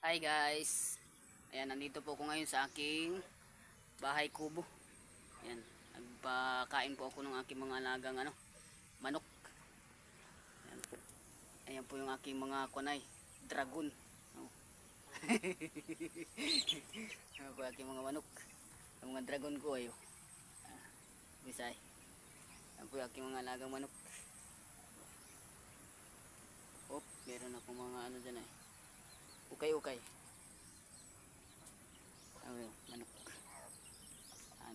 Hi guys, ayan, nandito po ako ngayon sa aking bahay kubo. Ayan, nagpakain po ako ng aking mga alagang manok. Ayan, ayan po yung aking mga kunay, dragon. Oh. Ayan po aking mga manok, ang mga dragon ko ayo. Bisay. Ayan po yung aking mga alagang manok. Oh, meron akong mga dyan eh. Ukay-ukay. Ayun, manok.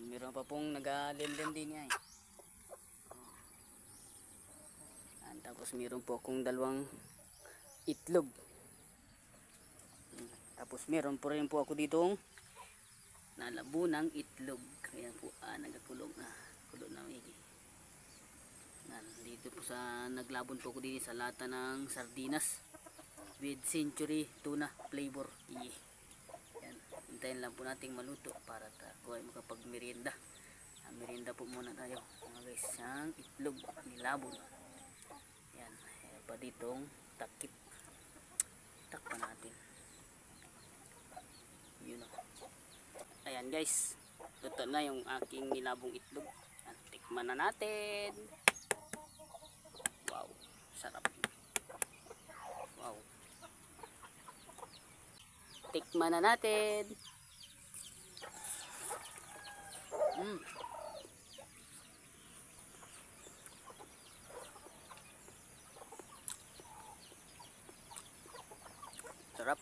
Meron pa pong nag-lenden din niya eh. Tapos meron po akong dalawang itlog. Tapos meron po rin po ako ditong nalabo ng itlog. Kaya po nagakulong na. Kulong na migi. Dito po sa naglabon po ako din sa lata ng sardinas with century tuna flavor. Yeah. Yan. Hintayin lang po nating maluto para tayo ay makapag-merienda. Merienda po muna tayo mga guys. Ang itlog nilabon. Yan. Pa ditong takip. Takpan natin. Yun o. Ayan guys. Luto na yung aking nilabong itlog. Tikman na natin. Wow. Sarap. Wow. Tikman na natin. Sarap.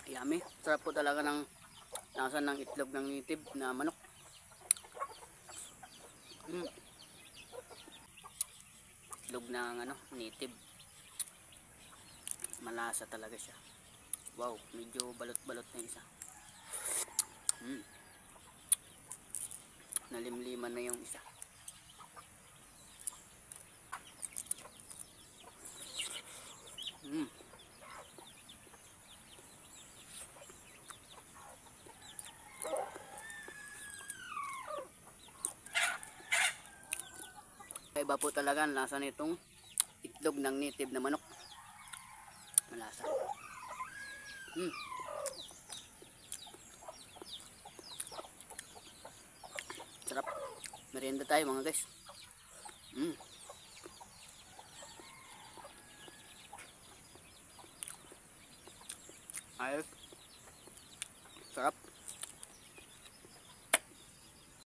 Yummy. Sarap po talaga ng lasa ng itlog ng native na manok. Itlog ng native. Malasa talaga siya. Wow, medyo balot-balot na isa. Nalimliman na yung isa. Iba po talaga ang lasa nitong itlog ng native na manok. Malasa. Sarap. Merienda tayo mga guys. Ayos.